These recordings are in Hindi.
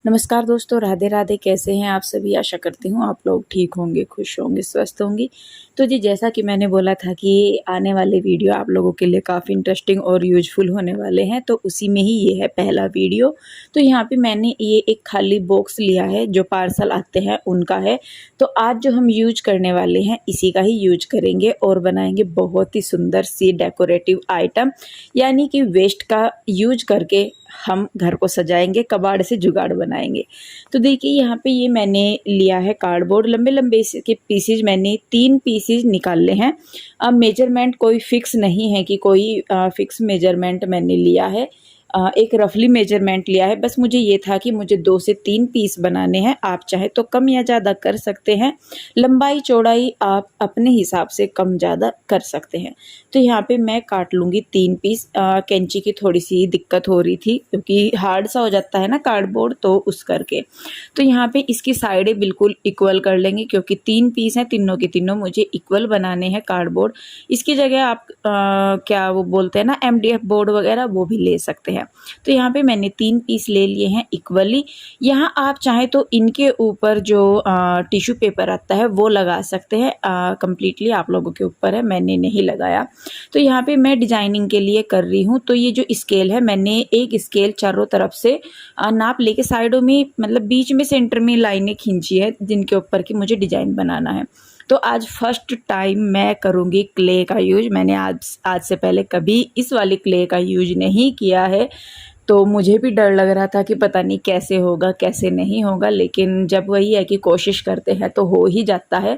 नमस्कार दोस्तों, राधे राधे। कैसे हैं आप सभी? आशा करती हूँ आप लोग ठीक होंगे, खुश होंगे, स्वस्थ होंगी। तो जी, जैसा कि मैंने बोला था कि आने वाले वीडियो आप लोगों के लिए काफ़ी इंटरेस्टिंग और यूज़फुल होने वाले हैं, तो उसी में ही ये है पहला वीडियो। तो यहाँ पे मैंने ये एक खाली बॉक्स लिया है, जो पार्सल आते हैं उनका है। तो आज जो हम यूज करने वाले हैं इसी का ही यूज करेंगे और बनाएंगे बहुत ही सुंदर सी डेकोरेटिव आइटम, यानी कि वेस्ट का यूज करके हम घर को सजाएंगे, कबाड़ से जुगाड़ बनाएंगे। तो देखिए, यहाँ पे ये मैंने लिया है कार्डबोर्ड। लंबे लंबे इसके पीसेज मैंने 3 पीसेज निकाले हैं। अब मेजरमेंट कोई फिक्स नहीं है कि कोई फिक्स मेजरमेंट मैंने लिया है। एक रफली मेजरमेंट लिया है। बस मुझे ये था कि मुझे 2 से 3 पीस बनाने हैं। आप चाहे तो कम या ज़्यादा कर सकते हैं। लंबाई चौड़ाई आप अपने हिसाब से कम ज़्यादा कर सकते हैं। तो यहाँ पे मैं काट लूँगी 3 पीस। कैंची की थोड़ी सी दिक्कत हो रही थी क्योंकि हार्ड सा हो जाता है ना कार्डबोर्ड, तो उस करके। तो यहाँ पे इसकी साइडें बिल्कुल इक्वल कर लेंगे क्योंकि 3 पीस हैं, तीनों के तीनों मुझे इक्वल बनाने हैं कार्डबोर्ड। इसकी जगह आप क्या वो बोलते हैं ना, MDF बोर्ड वगैरह, वो भी ले सकते हैं। तो यहाँ पे मैंने 3 पीस ले लिए हैं इक्वली। यहाँ आप चाहें तो इनके ऊपर जो टिश्यू पेपर आता है वो लगा सकते हैं। कंप्लीटली आप लोगों के ऊपर है, मैंने नहीं लगाया। तो यहाँ पे मैं डिजाइनिंग के लिए कर रही हूँ। तो ये जो स्केल है, मैंने एक स्केल चारों तरफ से नाप लेके साइडों में, मतलब बीच में सेंटर में लाइनें खींची है जिनके ऊपर की मुझे डिजाइन बनाना है। तो आज फर्स्ट टाइम मैं करूँगी क्ले का यूज। मैंने आज से पहले कभी इस वाली क्ले का यूज नहीं किया है। तो मुझे भी डर लग रहा था कि पता नहीं कैसे होगा कैसे नहीं होगा, लेकिन जब वही है कि कोशिश करते हैं तो हो ही जाता है।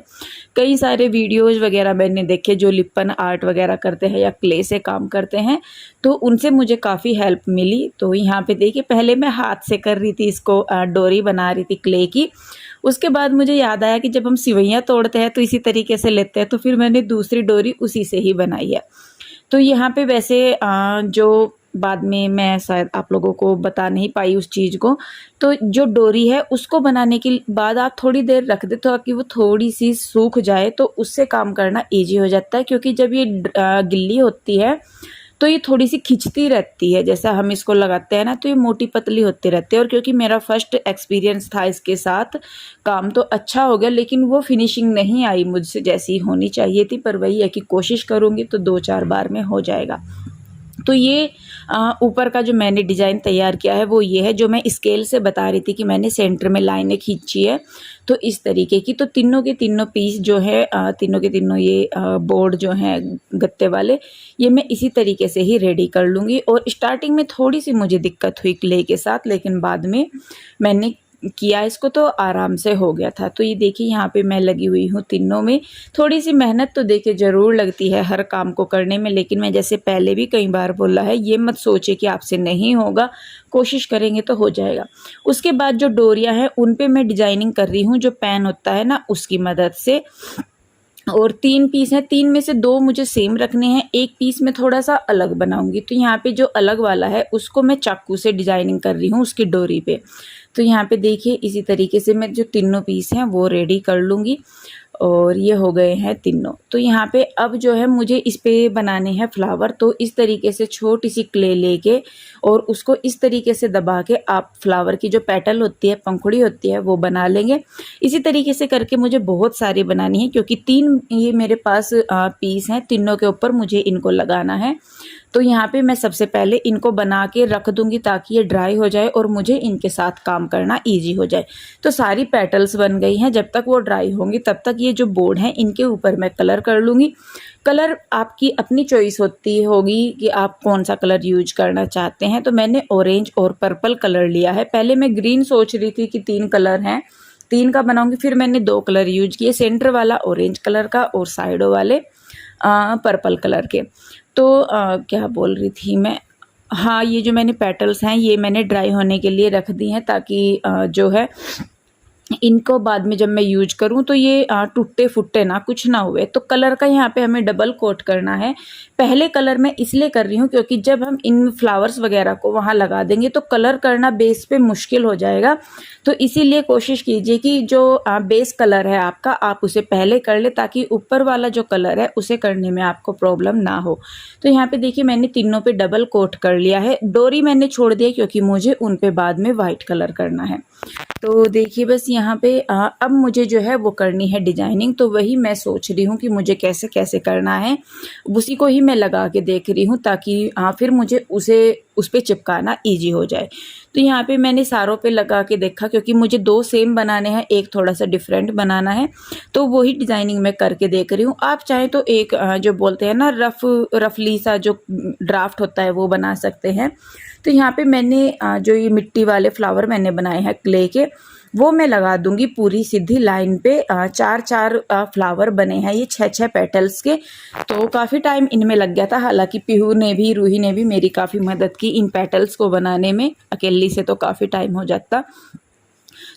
कई सारे वीडियोज़ वगैरह मैंने देखे जो लिपन आर्ट वगैरह करते हैं या क्ले से काम करते हैं, तो उनसे मुझे काफ़ी हेल्प मिली। तो यहाँ पे देखिए, पहले मैं हाथ से कर रही थी इसको, डोरी बना रही थी क्ले की। उसके बाद मुझे याद आया कि जब हम सिवैयाँ तोड़ते हैं तो इसी तरीके से लेते हैं, तो फिर मैंने दूसरी डोरी उसी से ही बनाई है। तो यहाँ पे वैसे जो बाद में मैं शायद आप लोगों को बता नहीं पाई उस चीज़ को, तो जो डोरी है उसको बनाने के बाद आप थोड़ी देर रख दे ताकि वो थोड़ी सी सूख जाए, तो उससे काम करना ईजी हो जाता है। क्योंकि जब ये गिल्ली होती है तो ये थोड़ी सी खिंचती रहती है, जैसा हम इसको लगाते हैं ना, तो ये मोटी पतली होती रहती है। और क्योंकि मेरा फर्स्ट एक्सपीरियंस था इसके साथ, काम तो अच्छा हो गया लेकिन वो फिनिशिंग नहीं आई मुझसे जैसी होनी चाहिए थी। पर वही है कि कोशिश करूँगी तो 2-4 बार में हो जाएगा। तो ये ऊपर का जो मैंने डिज़ाइन तैयार किया है वो ये है, जो मैं स्केल से बता रही थी कि मैंने सेंटर में लाइनें खींची है। तो इस तरीके की, तो तीनों के तीनों पीस जो है, तीनों के तीनों ये बोर्ड जो हैं गत्ते वाले, ये मैं इसी तरीके से ही रेडी कर लूँगी। और स्टार्टिंग में थोड़ी सी मुझे दिक्कत हुई क्ले के साथ, लेकिन बाद में मैंने किया इसको तो आराम से हो गया था। तो ये देखिए, यहाँ पे मैं लगी हुई हूँ तीनों में। थोड़ी सी मेहनत तो देखिए ज़रूर लगती है हर काम को करने में, लेकिन मैं जैसे पहले भी कई बार बोला है, ये मत सोचे कि आपसे नहीं होगा, कोशिश करेंगे तो हो जाएगा। उसके बाद जो डोरियाँ हैं उन पे मैं डिजाइनिंग कर रही हूँ, जो पेन होता है ना उसकी मदद से। और 3 पीस हैं, 3 में से 2 मुझे सेम रखने हैं, 1 पीस मैं थोड़ा-सा अलग बनाऊँगी। तो यहाँ पे जो अलग वाला है उसको मैं चाकू से डिजाइनिंग कर रही हूँ उसकी डोरी पे। तो यहाँ पे देखिए, इसी तरीके से मैं जो तीनों पीस हैं वो रेडी कर लूँगी। और ये हो गए हैं तीनों। तो यहाँ पे अब जो है मुझे इस पे बनाने हैं फ्लावर। तो इस तरीके से छोटी सी क्ले लेके और उसको इस तरीके से दबा के आप फ्लावर की जो पेटल होती है, पंखुड़ी होती है, वो बना लेंगे। इसी तरीके से करके मुझे बहुत सारी बनानी है क्योंकि 3 ये मेरे पास पीस हैं, तीनों के ऊपर मुझे इनको लगाना है। तो यहाँ पे मैं सबसे पहले इनको बना के रख दूँगी ताकि ये ड्राई हो जाए और मुझे इनके साथ काम करना ईजी हो जाए। तो सारी पेटल्स बन गई हैं, जब तक वो ड्राई होंगी तब तक ये जो बोर्ड हैं इनके ऊपर मैं कलर कर लूँगी। कलर आपकी अपनी चॉइस होती होगी कि आप कौन सा कलर यूज करना चाहते हैं। तो मैंने ऑरेंज और पर्पल कलर लिया है। पहले मैं ग्रीन सोच रही थी कि 3 कलर हैं, 3 का बनाऊँगी, फिर मैंने 2 कलर यूज किए, सेंटर वाला ऑरेंज कलर का और साइडों वाले पर्पल कलर के। तो क्या बोल रही थी मैं, हाँ, ये जो मैंने पेटल्स हैं ये मैंने ड्राई होने के लिए रख दी हैं ताकि जो है इनको बाद में जब मैं यूज करूँ तो ये टूटे फुट्टे ना, कुछ ना हुए। तो कलर का यहाँ पे हमें डबल कोट करना है। पहले कलर मैं इसलिए कर रही हूँ क्योंकि जब हम इन फ्लावर्स वगैरह को वहाँ लगा देंगे तो कलर करना बेस पे मुश्किल हो जाएगा। तो इसीलिए कोशिश कीजिए कि जो बेस कलर है आपका, आप उसे पहले कर ले ताकि ऊपर वाला जो कलर है उसे करने में आपको प्रॉब्लम ना हो। तो यहाँ पे देखिए मैंने तीनों पे डबल कोट कर लिया है। डोरी मैंने छोड़ दी क्योंकि मुझे उन पे बाद में वाइट कलर करना है। तो देखिए बस यहाँ पे अब मुझे जो है वो करनी है डिजाइनिंग। तो वही मैं सोच रही हूँ कि मुझे कैसे कैसे करना है, उसी को ही मैं लगा के देख रही हूँ ताकि फिर मुझे उसे उस पे चिपकाना इजी हो जाए। तो यहाँ पे मैंने सारों पे लगा के देखा क्योंकि मुझे 2 सेम बनाने हैं, एक थोड़ा सा डिफरेंट बनाना है। तो वही डिजाइनिंग मैं करके देख रही हूँ। आप चाहें तो एक जो बोलते हैं ना रफली सा जो ड्राफ्ट होता है वो बना सकते हैं। तो यहाँ पे मैंने जो ये मिट्टी वाले फ्लावर मैंने बनाए हैं क्ले के, वो मैं लगा दूंगी पूरी सीधी लाइन पे। 4-4 फ्लावर बने हैं ये 6-6 पेटल्स के। तो काफ़ी टाइम इनमें लग गया था, हालांकि पीहू ने भी, रूही ने भी मेरी काफ़ी मदद की इन पेटल्स को बनाने में। अकेली से तो काफ़ी टाइम हो जाता।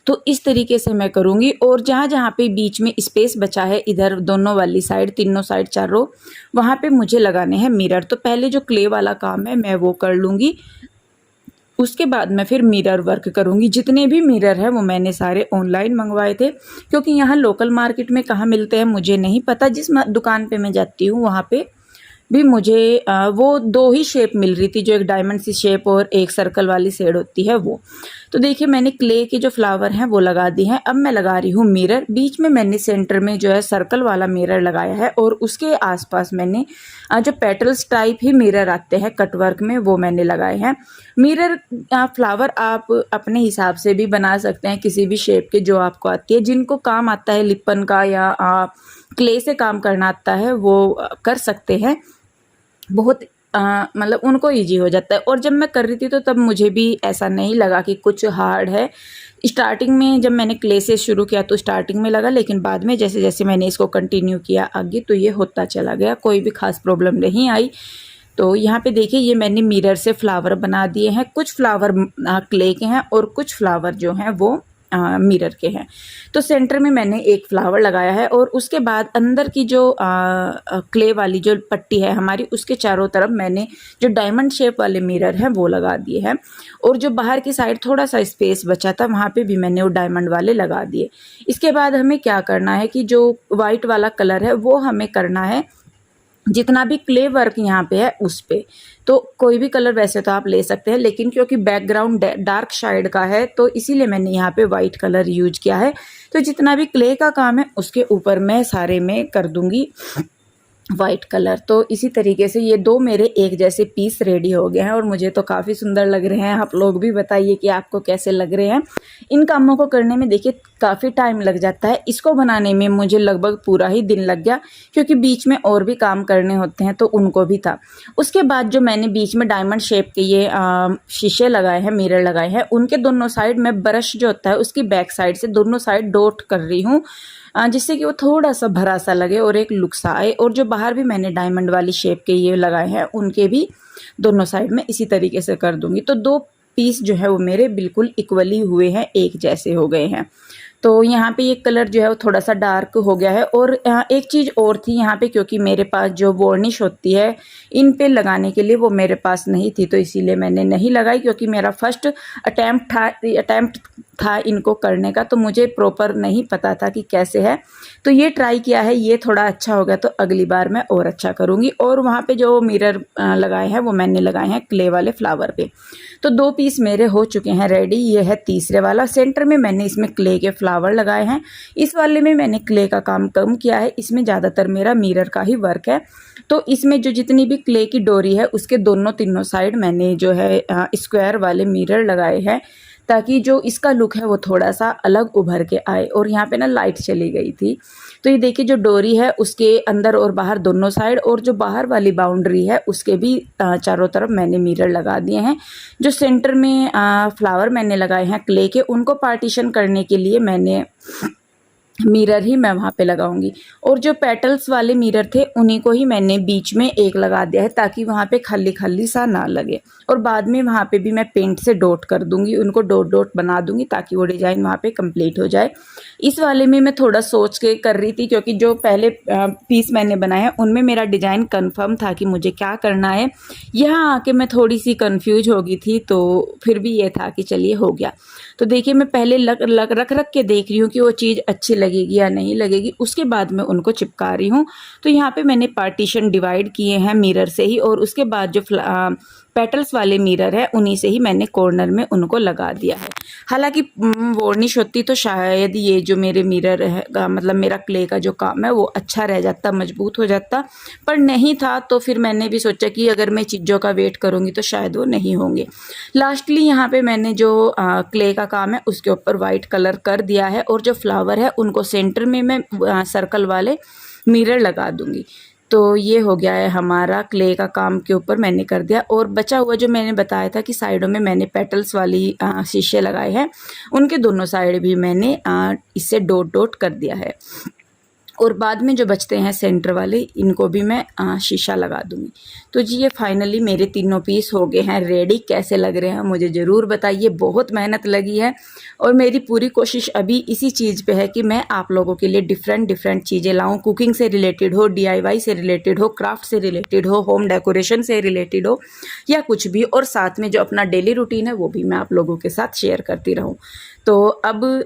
तो इस तरीके से मैं करूँगी। और जहाँ जहाँ पे बीच में स्पेस बचा है, इधर दोनों वाली साइड, तीनों साइड 4 रो, वहाँ पे मुझे लगाने हैं मिरर। तो पहले जो क्ले वाला काम है मैं वो कर लूँगी, उसके बाद मैं फिर मिरर वर्क करूँगी। जितने भी मिरर हैं वो मैंने सारे ऑनलाइन मंगवाए थे क्योंकि यहाँ लोकल मार्केट में कहाँ मिलते हैं मुझे नहीं पता। जिस दुकान पे मैं जाती हूँ वहाँ पे भी मुझे वो 2 ही शेप मिल रही थी, जो एक डायमंड सी शेप और एक सर्कल वाली शेड होती है वो। तो देखिए मैंने क्ले के जो फ्लावर हैं वो लगा दिए हैं। अब मैं लगा रही हूँ मिरर। बीच में मैंने सेंटर में जो है सर्कल वाला मिरर लगाया है और उसके आसपास मैंने जो पेटल्स टाइप ही मिरर आते हैं कटवर्क में वो मैंने लगाए हैं। मिरर फ्लावर आप अपने हिसाब से भी बना सकते हैं, किसी भी शेप के जो आपको आती है। जिनको काम आता है लिपन का या क्ले से काम करना आता है वो कर सकते हैं। बहुत मतलब उनको ईजी हो जाता है। और जब मैं कर रही थी तो तब मुझे भी ऐसा नहीं लगा कि कुछ हार्ड है। स्टार्टिंग में जब मैंने क्ले से शुरू किया तो स्टार्टिंग में लगा, लेकिन बाद में जैसे जैसे मैंने इसको कंटिन्यू किया आगे तो ये होता चला गया, कोई भी खास प्रॉब्लम नहीं आई। तो यहाँ पे देखिए ये मैंने मिरर से फ्लावर बना दिए हैं। कुछ फ्लावर क्ले के हैं और कुछ फ्लावर जो हैं वो मिरर के हैं। तो सेंटर में मैंने एक फ्लावर लगाया है और उसके बाद अंदर की जो क्ले वाली जो पट्टी है हमारी, उसके चारों तरफ मैंने जो डायमंड शेप वाले मिरर हैं वो लगा दिए हैं। और जो बाहर की साइड थोड़ा सा स्पेस बचा था वहाँ पे भी मैंने वो डायमंड वाले लगा दिए। इसके बाद हमें क्या करना है कि जो वाइट वाला कलर है वो हमें करना है जितना भी क्ले वर्क यहाँ पे है उस पे। तो कोई भी कलर वैसे तो आप ले सकते हैं, लेकिन क्योंकि बैकग्राउंड डार्क शेड का है तो इसीलिए मैंने यहाँ पे वाइट कलर यूज किया है। तो जितना भी क्ले का काम है उसके ऊपर मैं सारे में कर दूंगी वाइट कलर। तो इसी तरीके से ये 2 मेरे एक जैसे पीस रेडी हो गए हैं और मुझे तो काफ़ी सुंदर लग रहे हैं। आप लोग भी बताइए कि आपको कैसे लग रहे हैं। इन कामों को करने में देखिए काफ़ी टाइम लग जाता है। इसको बनाने में मुझे लगभग पूरा ही दिन लग गया क्योंकि बीच में और भी काम करने होते हैं तो उनको भी था। उसके बाद जो मैंने बीच में डायमंड शेप के ये शीशे लगाए हैं, मिरर लगाए हैं, उनके दोनों साइड में ब्रश जो होता है उसकी बैक साइड से दोनों साइड डॉट कर रही हूँ जिससे कि वो थोड़ा सा भरा सा लगे और एक लुक सा आए। और जो बाहर भी मैंने डायमंड वाली शेप के ये लगाए हैं उनके भी दोनों साइड में इसी तरीके से कर दूंगी। तो 2 पीस जो है वो मेरे बिल्कुल इक्वली हुए हैं, एक जैसे हो गए हैं। तो यहाँ पे ये कलर जो है वो थोड़ा सा डार्क हो गया है। और एक चीज़ और थी यहाँ पे, क्योंकि मेरे पास जो वार्निश होती है इन पे लगाने के लिए वो मेरे पास नहीं थी तो इसीलिए मैंने नहीं लगाई, क्योंकि मेरा फर्स्ट अटैम्प्ट था इनको करने का, तो मुझे प्रॉपर नहीं पता था कि कैसे है। तो ये ट्राई किया है, ये थोड़ा अच्छा हो गया तो अगली बार मैं और अच्छा करूँगी। और वहाँ पे जो मिरर लगाए हैं वो मैंने लगाए हैं क्ले वाले फ्लावर पे। तो 2 पीस मेरे हो चुके हैं रेडी। ये है तीसरे वाला। सेंटर में मैंने इसमें क्ले के फ्लावर लगाए हैं। इस वाले में मैंने क्ले का काम कम किया है, इसमें ज़्यादातर मेरा मिरर का ही वर्क है। तो इसमें जो जितनी भी क्ले की डोरी है उसके तीनों साइड मैंने जो है स्क्वायर वाले मिरर लगाए हैं ताकि जो इसका लुक है वो थोड़ा सा अलग उभर के आए। और यहाँ पे ना लाइट चली गई थी तो ये देखिए जो डोरी है उसके अंदर और बाहर दोनों साइड, और जो बाहर वाली बाउंड्री है उसके भी चारों तरफ मैंने मिरर लगा दिए हैं। जो सेंटर में फ्लावर मैंने लगाए हैं क्ले के, उनको पार्टीशन करने के लिए मैंने मिरर ही मैं वहाँ पे लगाऊंगी। और जो पेटल्स वाले मिरर थे उन्हीं को ही मैंने बीच में एक लगा दिया है, ताकि वहाँ पे खाली खाली सा ना लगे। और बाद में वहाँ पे भी मैं पेंट से डॉट कर दूंगी, उनको डॉट डॉट बना दूंगी, ताकि वो डिज़ाइन वहाँ पे कंप्लीट हो जाए। इस वाले में मैं थोड़ा सोच के कर रही थी, क्योंकि जो पहले पीस मैंने बनाए हैं उनमें मेरा डिज़ाइन कन्फर्म था कि मुझे क्या करना है। यहाँ आके मैं थोड़ी सी कन्फ्यूज हो गई थी, तो फिर भी ये था कि चलिए हो गया। तो देखिए मैं पहले रख रख के देख रही हूँ कि वो चीज़ अच्छी लगेगी या नहीं लगेगी, उसके बाद मैं उनको चिपका रही हूँ। तो यहाँ पे मैंने पार्टीशन डिवाइड किए हैं मिरर से ही, और उसके बाद जो पेटल्स वाले मिरर है उन्हीं से ही मैंने कॉर्नर में उनको लगा दिया है। हालांकि वार्निश होती तो शायद ये जो मेरे मिरर है, मतलब मेरा क्ले का जो काम है वो अच्छा रह जाता, मजबूत हो जाता, पर नहीं था। तो फिर मैंने भी सोचा कि अगर मैं चीज़ों का वेट करूँगी तो शायद वो नहीं होंगे। लास्टली यहाँ पे मैंने जो क्ले का काम है उसके ऊपर वाइट कलर कर दिया है, और जो फ्लावर है उनको सेंटर में मैं सर्कल वाले मिरर लगा दूंगी। तो ये हो गया है हमारा क्ले का काम के ऊपर मैंने कर दिया। और बचा हुआ जो मैंने बताया था कि साइडों में मैंने पेटल्स वाली शीशे लगाए हैं, उनके दोनों साइड भी मैंने इससे डॉट डॉट कर दिया है। और बाद में जो बचते हैं सेंटर वाले, इनको भी मैं शीशा लगा दूंगी। तो जी ये फाइनली मेरे तीनों पीस हो गए हैं रेडी। कैसे लग रहे हैं मुझे ज़रूर बताइए। बहुत मेहनत लगी है, और मेरी पूरी कोशिश अभी इसी चीज़ पे है कि मैं आप लोगों के लिए डिफरेंट चीज़ें लाऊं, कुकिंग से रिलेटेड हो, DIY से रिलेटेड हो, क्राफ्ट से रिलेटेड हो, होम डेकोरेशन से रिलेटेड हो, या कुछ भी। और साथ में जो अपना डेली रूटीन है वो भी मैं आप लोगों के साथ शेयर करती रहूं। तो अब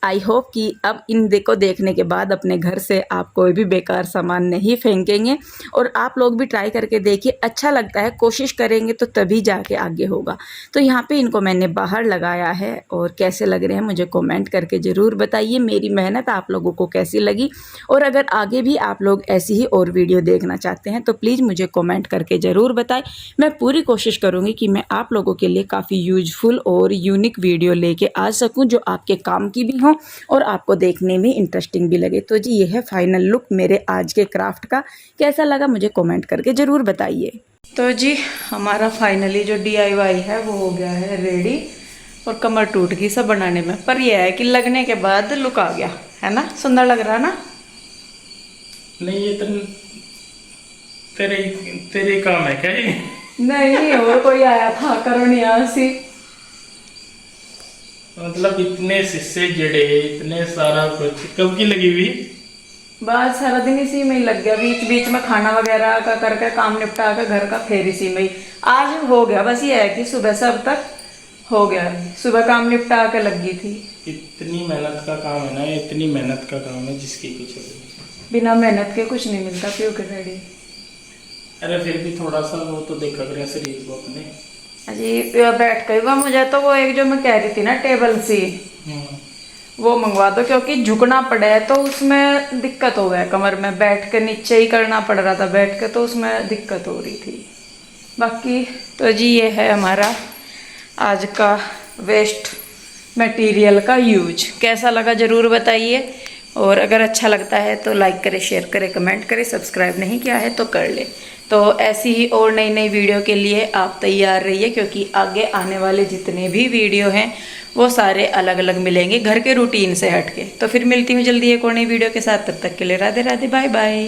आई होप कि अब इन को देखने के बाद अपने घर से आप कोई भी बेकार सामान नहीं फेंकेंगे, और आप लोग भी ट्राई करके देखिए। अच्छा लगता है, कोशिश करेंगे तो तभी जाके आगे होगा। तो यहाँ पे इनको मैंने बाहर लगाया है, और कैसे लग रहे हैं मुझे कमेंट करके ज़रूर बताइए। मेरी मेहनत आप लोगों को कैसी लगी, और अगर आगे भी आप लोग ऐसी ही और वीडियो देखना चाहते हैं तो प्लीज़ मुझे कमेंट करके ज़रूर बताएं। मैं पूरी कोशिश करूँगी कि मैं आप लोगों के लिए काफ़ी यूजफुल और यूनिक वीडियो लेके आ सकूँ, जो आपके काम की भी हो और आपको देखने में इंटरेस्टिंग भी लगे। तो जी ये है फाइनल लुक मेरे आज के क्राफ्ट का। कैसा लगा मुझे कमेंट करके ज़रूर बताइए। तो जी हमारा फाइनली जो DIY है वो हो गया है रेडी, और कमर टूट गई सब बनाने में, पर यह है कि लगने के बाद लुक आ गया है ना। सुंदर लग रहा ना? नहीं ये तो तेरे काम है क्या ये? नहीं, और कोई आया था करोनिया सी। मतलब इतने शीशे जड़े, इतने सारा कुछ कब की लगी हुई? बस सारा दिन इसी में ही लग गया, बीच बीच में खाना वगैरह का करके काम निपटा कर घर का, फिर इसी में ही आज हो गया। बस ये है कि सुबह से अब तक हो गया, सुबह काम निपटा के लग गई थी। इतनी मेहनत का काम है ना, इतनी मेहनत का काम है जिसकी कुछ बिना मेहनत के कुछ नहीं मिलता क्यों के रेडी। अरे फिर भी थोड़ा सा वो तो देखा करें शरीर को अपने। अजी बैठ गई। वह मुझे तो वो एक जो मैं कह रही थी ना टेबल सी, वो मंगवा दो, क्योंकि झुकना पड़े है तो उसमें दिक्कत हो गया। कमर में बैठ के नीचे ही करना पड़ रहा था, बैठ के तो उसमें दिक्कत हो रही थी। बाकी तो जी ये है हमारा आज का वेस्ट मटेरियल का यूज। कैसा लगा ज़रूर बताइए, और अगर अच्छा लगता है तो लाइक करें, शेयर करें, कमेंट करें। सब्सक्राइब नहीं किया है तो कर ले। तो ऐसी ही और नई नई वीडियो के लिए आप तैयार रहिए, क्योंकि आगे आने वाले जितने भी वीडियो हैं वो सारे अलग अलग मिलेंगे, घर के रूटीन से हटके। तो फिर मिलती हूँ जल्दी एक और नई वीडियो के साथ। तब तक के लिए राधे राधे, बाय बाय।